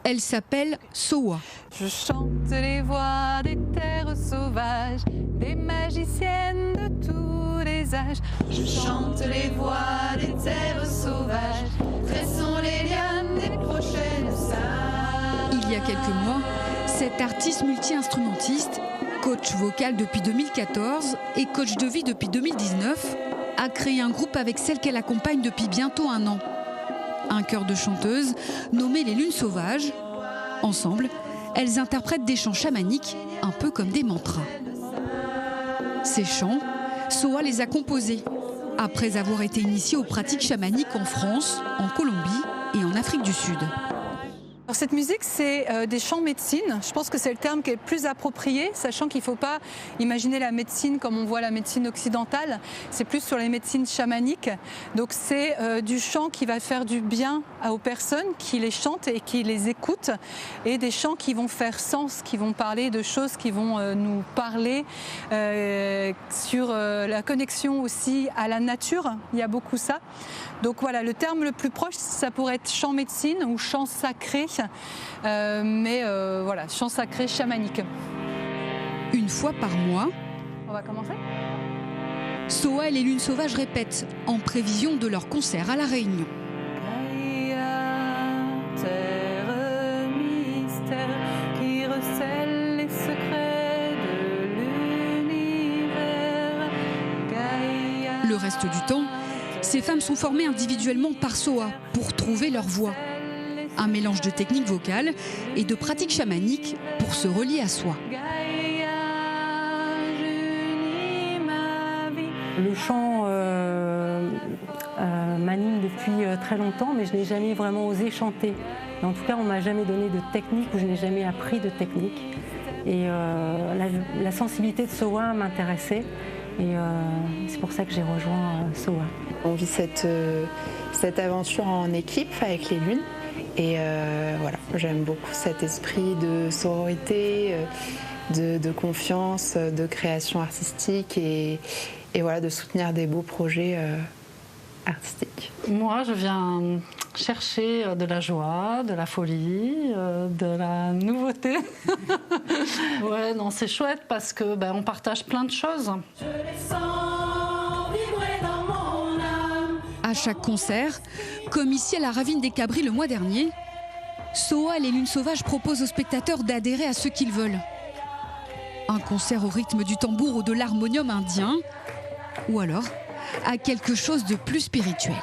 Elle s'appelle Sowa. Je chante les voix des terres sauvages, des magiciennes de tous les âges. Je chante les voix des terres sauvages, tressons les lianes des prochaines sages. Il y a quelques mois, cette artiste multi-instrumentiste, coach vocal depuis 2014 et coach de vie depuis 2019, a créé un groupe avec celle qu'elle accompagne depuis bientôt 1 an. Un chœur de chanteuses nommé les Lunes Sauvages. Ensemble, elles interprètent des chants chamaniques, un peu comme des mantras. Ces chants, Sowa les a composés après avoir été initiée aux pratiques chamaniques en France, en Colombie et en Afrique du Sud. Alors cette musique, c'est des chants médecine. Je pense que c'est le terme qui est le plus approprié, sachant qu'il ne faut pas imaginer la médecine comme on voit la médecine occidentale. C'est plus sur les médecines chamaniques. Donc c'est du chant qui va faire du bien aux personnes qui les chantent et qui les écoutent. Et des chants qui vont faire sens, qui vont parler de choses qui vont nous parler sur la connexion aussi à la nature. Il y a beaucoup ça. Donc voilà, le terme le plus proche, ça pourrait être chant médecine ou chant sacré, voilà, chant sacré chamanique. Une fois par mois, on va commencer. Sowa et les Lunes Sauvages répètent en prévision de leur concert à La Réunion. Gaïa, terre mystère qui recèle les secrets de l'univers. Gaïa. Le reste du temps, ces femmes sont formées individuellement par Sowa pour trouver leur voix. Un mélange de techniques vocales et de pratiques chamaniques pour se relier à soi. Le chant m'anime depuis très longtemps, mais je n'ai jamais vraiment osé chanter. En tout cas, on ne m'a jamais donné de technique ou je n'ai jamais appris de technique. Et la sensibilité de Sowa m'intéressait. Et c'est pour ça que j'ai rejoint Sowa. On vit cette aventure en équipe avec les Lunes. Et voilà, j'aime beaucoup cet esprit de sororité, de confiance, de création artistique et voilà, de soutenir des beaux projets artistiques. Moi, je viens chercher de la joie, de la folie, de la nouveauté. Ouais, non, c'est chouette parce que on partage plein de choses. Je les sens vibrer dans mon âme. À chaque concert, comme ici à la Ravine des Cabris le mois dernier, Sowa et les Lunes Sauvages proposent aux spectateurs d'adhérer à ce qu'ils veulent. Un concert au rythme du tambour ou de l'harmonium indien, ou alors à quelque chose de plus spirituel.